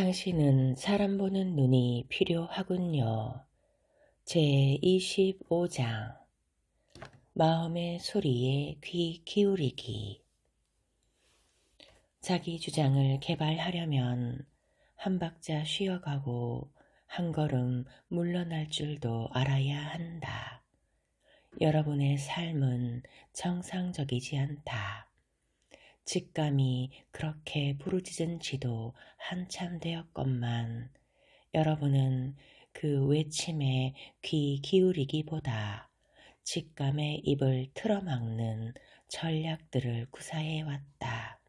당신은 사람 보는 눈이 필요하군요. 제25장 마음의 소리에 귀 기울이기. 자기 주장을 개발하려면 한 박자 쉬어가고 한 걸음 물러날 줄도 알아야 한다. 여러분의 삶은 정상적이지 않다. 직감이 그렇게 부르짖은 지도 한참 되었건만 여러분은 그 외침에 귀 기울이기보다 직감의 입을 틀어막는 전략들을 구사해왔다.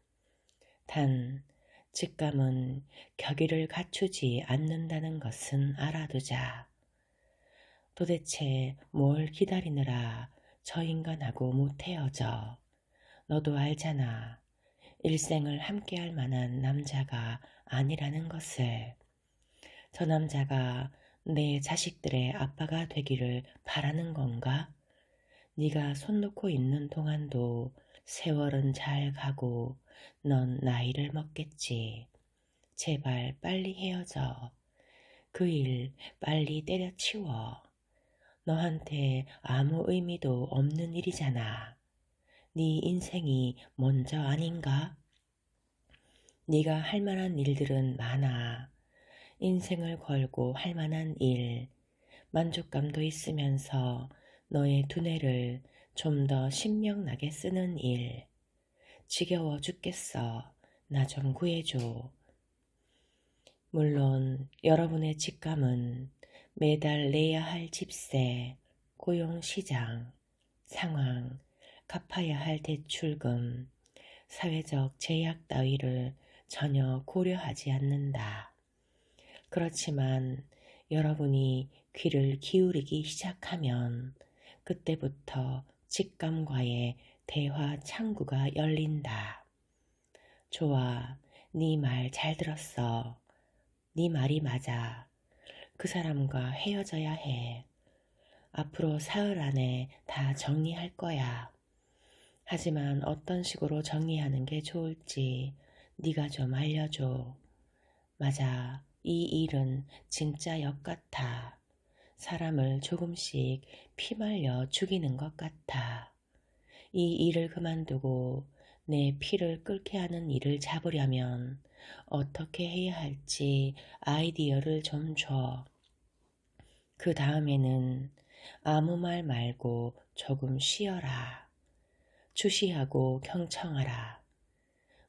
단 직감은 격의를 갖추지 않는다는 것은 알아두자. 도대체 뭘 기다리느라 저 인간하고 못 헤어져. 너도 알잖아. 일생을 함께할 만한 남자가 아니라는 것을. 저 남자가 내 자식들의 아빠가 되기를 바라는 건가? 네가 손 놓고 있는 동안도 세월은 잘 가고 넌 나이를 먹겠지. 제발 빨리 헤어져. 그 일 빨리 때려치워. 너한테 아무 의미도 없는 일이잖아. 네 인생이 먼저 아닌가? 네가 할 만한 일들은 많아. 인생을 걸고 할 만한 일, 만족감도 있으면서 너의 두뇌를 좀 더 신명나게 쓰는 일. 지겨워 죽겠어. 나 좀 구해줘. 물론 여러분의 직감은 매달 내야 할 집세, 고용시장, 상황, 갚아야 할 대출금, 사회적 제약 따위를 전혀 고려하지 않는다. 그렇지만 여러분이 귀를 기울이기 시작하면 그때부터 직감과의 대화 창구가 열린다. 좋아, 네 말 잘 들었어. 네 말이 맞아. 그 사람과 헤어져야 해. 앞으로 사흘 안에 다 정리할 거야. 하지만 어떤 식으로 정리하는 게 좋을지 네가 좀 알려줘. 맞아, 이 일은 진짜 역 같아. 사람을 조금씩 피말려 죽이는 것 같아. 이 일을 그만두고 내 피를 끓게 하는 일을 잡으려면 어떻게 해야 할지 아이디어를 좀 줘. 그 다음에는 아무 말 말고 조금 쉬어라. 주시하고 경청하라.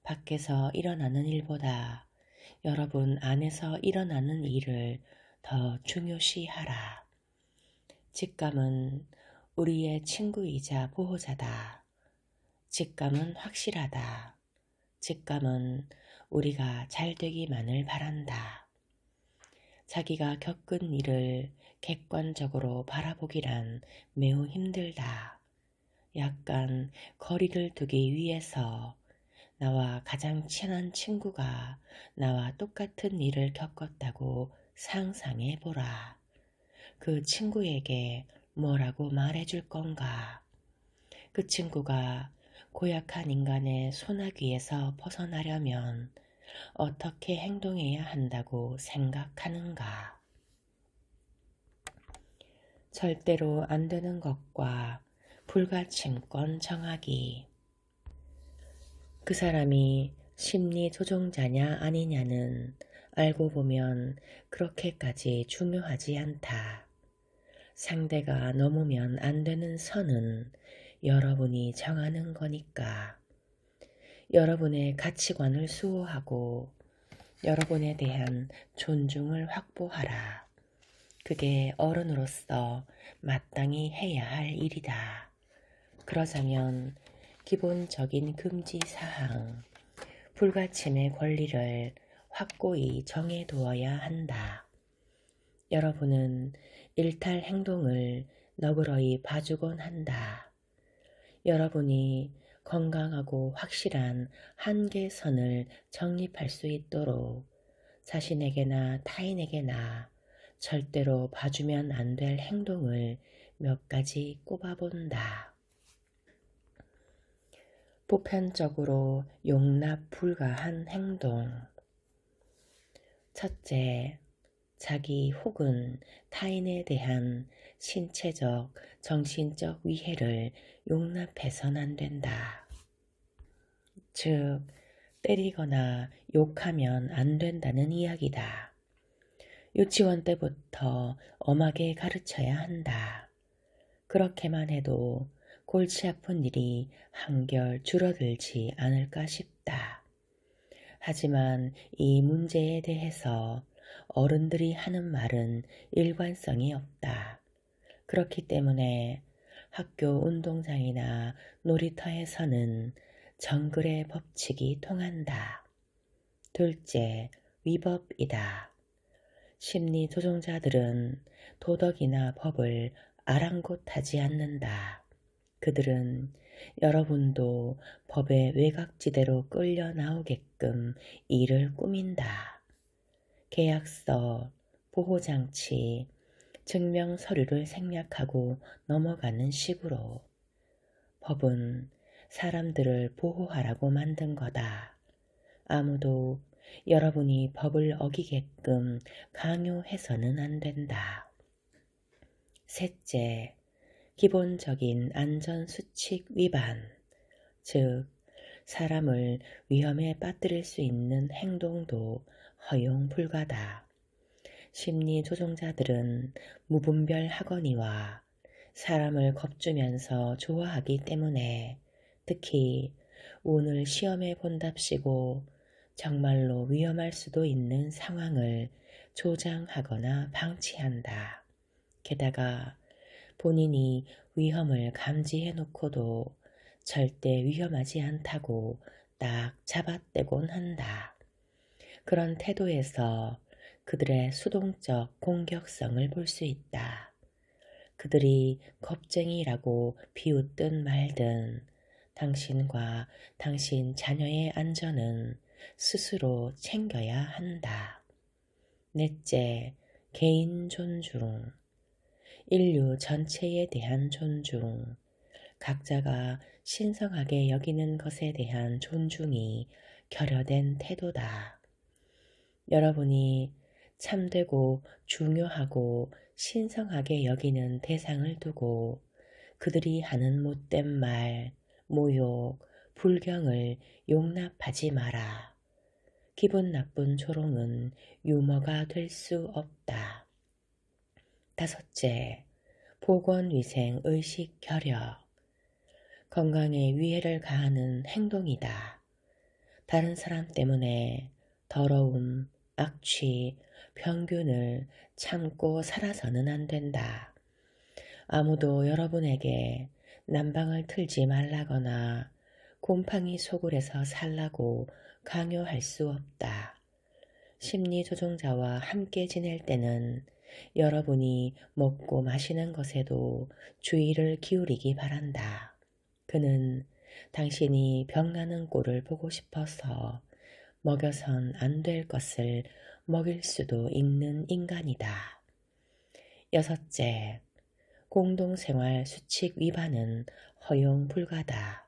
밖에서 일어나는 일보다 여러분 안에서 일어나는 일을 더 중요시하라. 직감은 우리의 친구이자 보호자다. 직감은 확실하다. 직감은 우리가 잘 되기만을 바란다. 자기가 겪은 일을 객관적으로 바라보기란 매우 힘들다. 약간 거리를 두기 위해서 나와 가장 친한 친구가 나와 똑같은 일을 겪었다고 상상해보라. 그 친구에게 뭐라고 말해줄 건가? 그 친구가 고약한 인간의 소나기에서 벗어나려면 어떻게 행동해야 한다고 생각하는가? 절대로 안 되는 것과 불가침권 정하기. 그 사람이 심리 조종자냐 아니냐는 알고 보면 그렇게까지 중요하지 않다. 상대가 넘으면 안 되는 선은 여러분이 정하는 거니까. 여러분의 가치관을 수호하고 여러분에 대한 존중을 확보하라. 그게 어른으로서 마땅히 해야 할 일이다. 그러자면 기본적인 금지사항, 불가침의 권리를 확고히 정해두어야 한다. 여러분은 일탈 행동을 너그러이 봐주곤 한다. 여러분이 건강하고 확실한 한계선을 정립할 수 있도록 자신에게나 타인에게나 절대로 봐주면 안 될 행동을 몇 가지 꼽아본다. 보편적으로 용납 불가한 행동. 첫째, 자기 혹은 타인에 대한 신체적, 정신적 위해를 용납해선 안 된다. 즉, 때리거나 욕하면 안 된다는 이야기다. 유치원 때부터 엄하게 가르쳐야 한다. 그렇게만 해도 골치 아픈 일이 한결 줄어들지 않을까 싶다. 하지만 이 문제에 대해서 어른들이 하는 말은 일관성이 없다. 그렇기 때문에 학교 운동장이나 놀이터에서는 정글의 법칙이 통한다. 둘째, 위법이다. 심리 조종자들은 도덕이나 법을 아랑곳하지 않는다. 그들은 여러분도 법의 외곽지대로 끌려 나오게끔 일을 꾸민다. 계약서, 보호장치, 증명서류를 생략하고 넘어가는 식으로. 법은 사람들을 보호하라고 만든 거다. 아무도 여러분이 법을 어기게끔 강요해서는 안 된다. 셋째, 기본적인 안전수칙 위반, 즉 사람을 위험에 빠뜨릴 수 있는 행동도 허용 불가다. 심리 조종자들은 무분별 하거니와 사람을 겁주면서 좋아하기 때문에 특히 오늘 시험에 본답시고 정말로 위험할 수도 있는 상황을 조장하거나 방치한다. 게다가 본인이 위험을 감지해 놓고도 절대 위험하지 않다고 딱 잡아떼곤 한다. 그런 태도에서 그들의 수동적 공격성을 볼 수 있다. 그들이 겁쟁이라고 비웃든 말든 당신과 당신 자녀의 안전은 스스로 챙겨야 한다. 넷째, 개인 존중. 인류 전체에 대한 존중. 각자가 신성하게 여기는 것에 대한 존중이 결여된 태도다. 여러분이 참되고 중요하고 신성하게 여기는 대상을 두고 그들이 하는 못된 말, 모욕, 불경을 용납하지 마라. 기분 나쁜 조롱은 유머가 될 수 없다. 다섯째, 보건위생 의식 결여. 건강에 위해를 가하는 행동이다. 다른 사람 때문에 더러움, 악취, 병균을 참고 살아서는 안 된다. 아무도 여러분에게 난방을 틀지 말라거나 곰팡이 소굴에서 살라고 강요할 수 없다. 심리 조종자와 함께 지낼 때는 여러분이 먹고 마시는 것에도 주의를 기울이기 바란다. 그는 당신이 병나는 꼴을 보고 싶어서 먹여선 안 될 것을 먹일 수도 있는 인간이다. 여섯째, 공동생활 수칙 위반은 허용 불가다.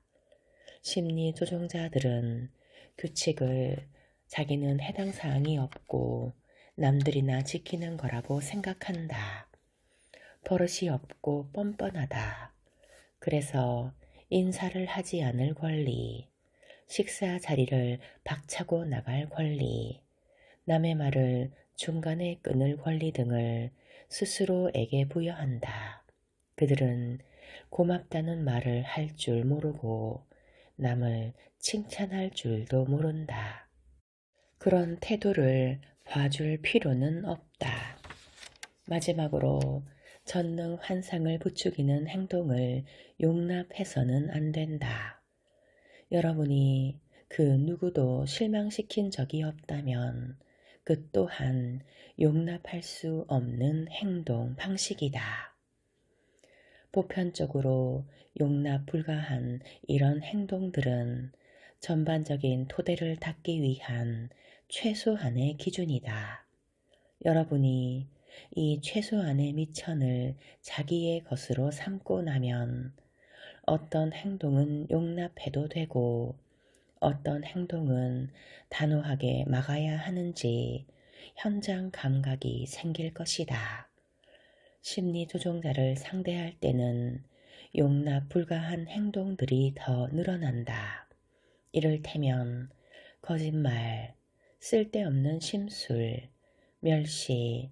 심리 조종자들은 규칙을 자기는 해당 사항이 없고 남들이나 지키는 거라고 생각한다. 버릇이 없고 뻔뻔하다. 그래서 인사를 하지 않을 권리, 식사 자리를 박차고 나갈 권리, 남의 말을 중간에 끊을 권리 등을 스스로에게 부여한다. 그들은 고맙다는 말을 할 줄 모르고 남을 칭찬할 줄도 모른다. 그런 태도를 봐줄 필요는 없다. 마지막으로 전능 환상을 부추기는 행동을 용납해서는 안 된다. 여러분이 그 누구도 실망시킨 적이 없다면 그 또한 용납할 수 없는 행동 방식이다. 보편적으로 용납 불가한 이런 행동들은 전반적인 토대를 닦기 위한 최소한의 기준이다. 여러분이 이 최소한의 미천을 자기의 것으로 삼고 나면 어떤 행동은 용납해도 되고 어떤 행동은 단호하게 막아야 하는지 현장 감각이 생길 것이다. 심리 조종자를 상대할 때는 용납 불가한 행동들이 더 늘어난다. 이를테면 거짓말, 쓸데없는 심술, 멸시,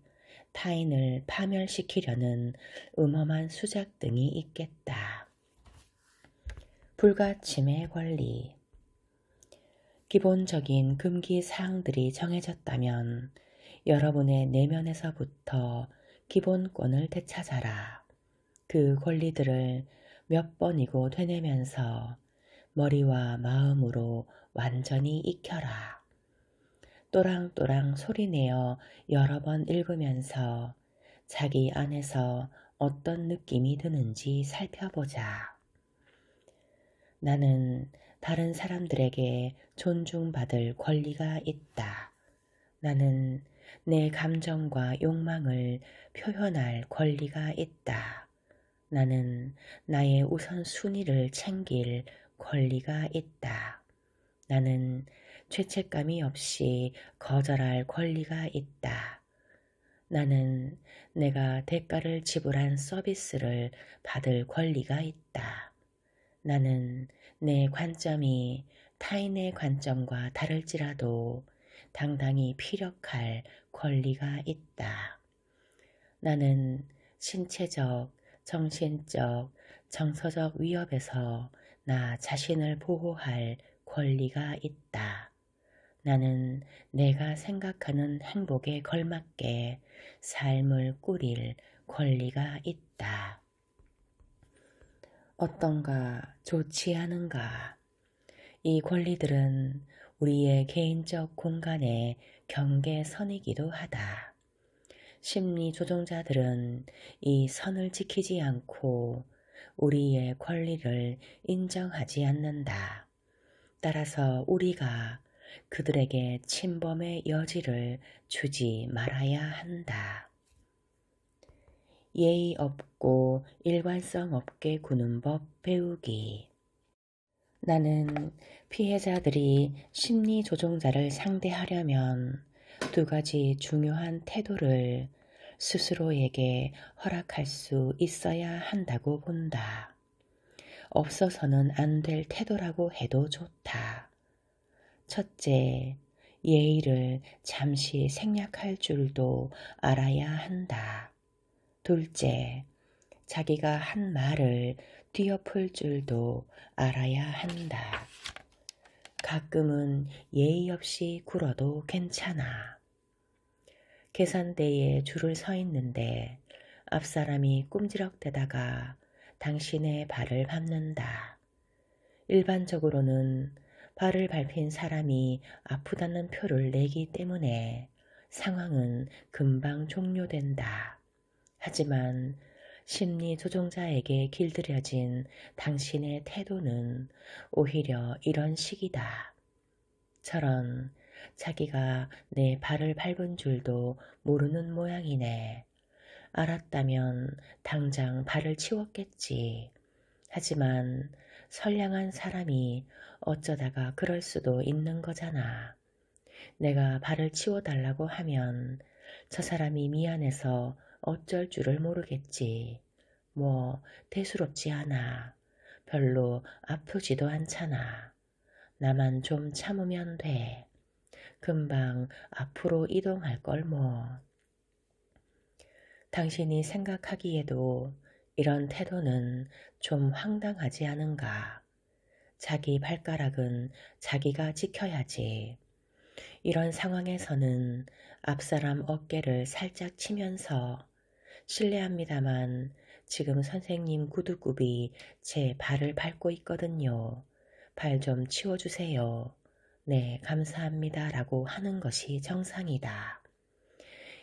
타인을 파멸시키려는 음험한 수작 등이 있겠다. 불가침의 권리. 기본적인 금기 사항들이 정해졌다면 여러분의 내면에서부터 기본권을 되찾아라. 그 권리들을 몇 번이고 되뇌면서 머리와 마음으로 완전히 익혀라. 또랑또랑 소리내어 여러 번 읽으면서 자기 안에서 어떤 느낌이 드는지 살펴보자. 나는 다른 사람들에게 존중받을 권리가 있다. 나는 내 감정과 욕망을 표현할 권리가 있다. 나는 나의 우선순위를 챙길 권리가 있다. 나는 죄책감이 없이 거절할 권리가 있다. 나는 내가 대가를 지불한 서비스를 받을 권리가 있다. 나는 내 관점이 타인의 관점과 다를지라도 당당히 피력할 권리가 있다. 나는 신체적, 정신적, 정서적 위협에서 나 자신을 보호할 권리가 있다. 나는 내가 생각하는 행복에 걸맞게 삶을 꾸릴 권리가 있다. 어떤가 좋지 않은가? 이 권리들은 우리의 개인적 공간의 경계선이기도 하다. 심리 조종자들은 이 선을 지키지 않고 우리의 권리를 인정하지 않는다. 따라서 우리가 그들에게 침범의 여지를 주지 말아야 한다. 예의 없고 일관성 없게 구는 법 배우기. 나는 피해자들이 심리 조종자를 상대하려면 두 가지 중요한 태도를 스스로에게 허락할 수 있어야 한다고 본다. 없어서는 안 될 태도라고 해도 좋다. 첫째, 예의를 잠시 생략할 줄도 알아야 한다. 둘째, 자기가 한 말을 뒤엎을 줄도 알아야 한다. 가끔은 예의 없이 굴어도 괜찮아. 계산대에 줄을 서 있는데 앞사람이 꼼지락대다가 당신의 발을 밟는다. 일반적으로는 발을 밟힌 사람이 아프다는 표를 내기 때문에 상황은 금방 종료된다. 하지만 심리 조종자에게 길들여진 당신의 태도는 오히려 이런 식이다. 저런, 자기가 내 발을 밟은 줄도 모르는 모양이네. 알았다면 당장 발을 치웠겠지. 하지만 선량한 사람이 어쩌다가 그럴 수도 있는 거잖아. 내가 발을 치워달라고 하면 저 사람이 미안해서 어쩔 줄을 모르겠지. 뭐 대수롭지 않아. 별로 아프지도 않잖아. 나만 좀 참으면 돼. 금방 앞으로 이동할 걸 뭐. 당신이 생각하기에도 이런 태도는 좀 황당하지 않은가? 자기 발가락은 자기가 지켜야지. 이런 상황에서는 앞사람 어깨를 살짝 치면서 실례합니다만 지금 선생님 구두굽이 제 발을 밟고 있거든요. 발 좀 치워주세요. 네, 감사합니다. 라고 하는 것이 정상이다.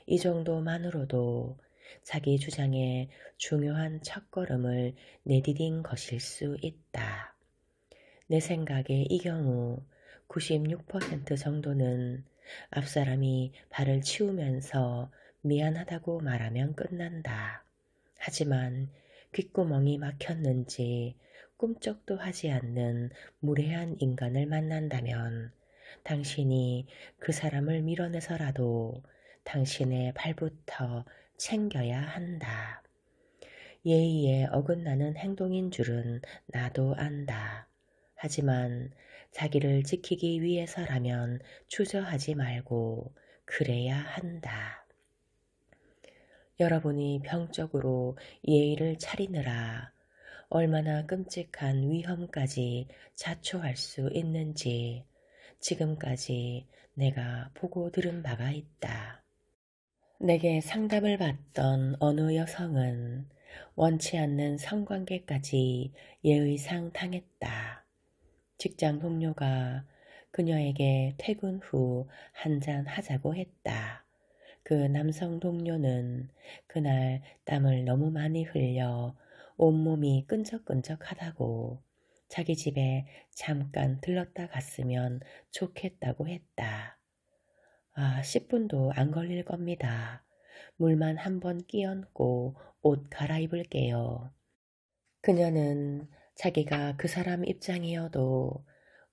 이 정도만으로도 자기 주장의 중요한 첫걸음을 내디딘 것일 수 있다. 내 생각에 이 경우 96% 정도는 앞사람이 발을 치우면서 미안하다고 말하면 끝난다. 하지만 귓구멍이 막혔는지 꿈쩍도 하지 않는 무례한 인간을 만난다면 당신이 그 사람을 밀어내서라도 당신의 발부터 챙겨야 한다. 예의에 어긋나는 행동인 줄은 나도 안다. 하지만 자기를 지키기 위해서라면 주저하지 말고 그래야 한다. 여러분이 병적으로 예의를 차리느라 얼마나 끔찍한 위험까지 자초할 수 있는지 지금까지 내가 보고 들은 바가 있다. 내게 상담을 받던 어느 여성은 원치 않는 성관계까지 예의상 당했다. 직장 동료가 그녀에게 퇴근 후 한잔 하자고 했다. 그 남성 동료는 그날 땀을 너무 많이 흘려 온몸이 끈적끈적하다고 자기 집에 잠깐 들렀다 갔으면 좋겠다고 했다. 10분도 안 걸릴 겁니다. 물만 한번 끼얹고 옷 갈아입을게요. 그녀는 자기가 그 사람 입장이어도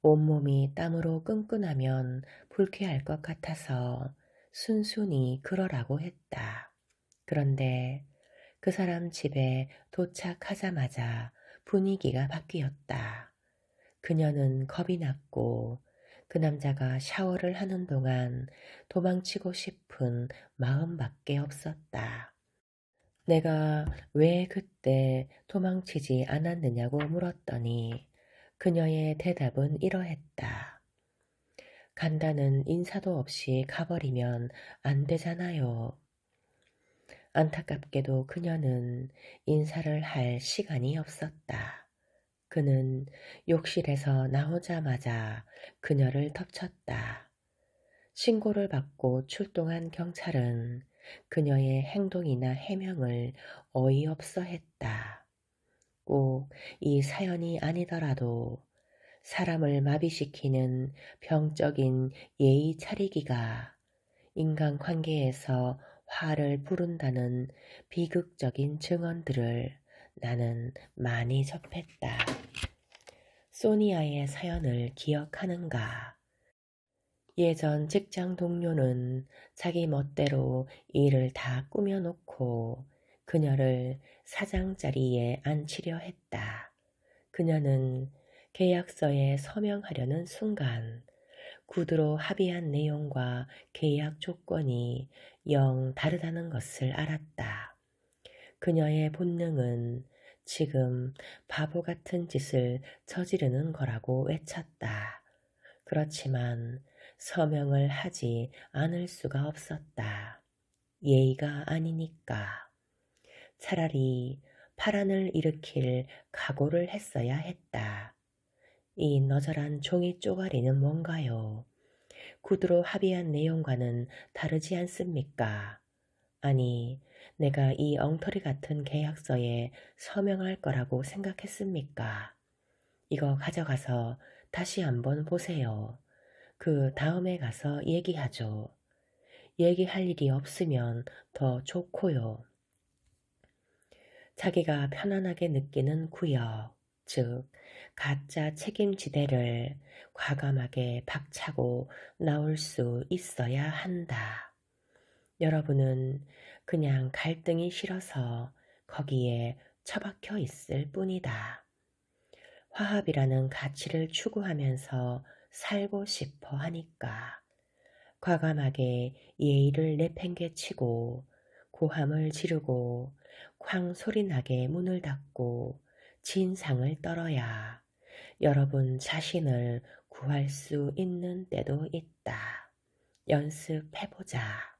온몸이 땀으로 끈끈하면 불쾌할 것 같아서 순순히 그러라고 했다. 그런데 그 사람 집에 도착하자마자 분위기가 바뀌었다. 그녀는 겁이 났고 그 남자가 샤워를 하는 동안 도망치고 싶은 마음밖에 없었다. 내가 왜 그때 도망치지 않았느냐고 물었더니 그녀의 대답은 이러했다. 간다는 인사도 없이 가버리면 안 되잖아요. 안타깝게도 그녀는 인사를 할 시간이 없었다. 그는 욕실에서 나오자마자 그녀를 덮쳤다. 신고를 받고 출동한 경찰은 그녀의 행동이나 해명을 어이없어 했다. 꼭 이 사연이 아니더라도 사람을 마비시키는 병적인 예의 차리기가 인간관계에서 화를 부른다는 비극적인 증언들을 나는 많이 접했다. 소니아의 사연을 기억하는가? 예전 직장 동료는 자기 멋대로 일을 다 꾸며놓고 그녀를 사장 자리에 앉히려 했다. 그녀는 계약서에 서명하려는 순간 구두로 합의한 내용과 계약 조건이 영 다르다는 것을 알았다. 그녀의 본능은 지금 바보 같은 짓을 저지르는 거라고 외쳤다. 그렇지만 서명을 하지 않을 수가 없었다. 예의가 아니니까. 차라리 파란을 일으킬 각오를 했어야 했다. 이 너절한 종이 쪼가리는 뭔가요? 구두로 합의한 내용과는 다르지 않습니까? 아니, 내가 이 엉터리 같은 계약서에 서명할 거라고 생각했습니까? 이거 가져가서 다시 한번 보세요. 그 다음에 가서 얘기하죠. 얘기할 일이 없으면 더 좋고요. 자기가 편안하게 느끼는 구역, 즉 가짜 책임지대를 과감하게 박차고 나올 수 있어야 한다. 여러분은 그냥 갈등이 싫어서 거기에 처박혀 있을 뿐이다. 화합이라는 가치를 추구하면서 살고 싶어 하니까 과감하게 예의를 내팽개치고 고함을 지르고 쾅 소리나게 문을 닫고 진상을 떨어야 여러분 자신을 구할 수 있는 때도 있다. 연습해보자.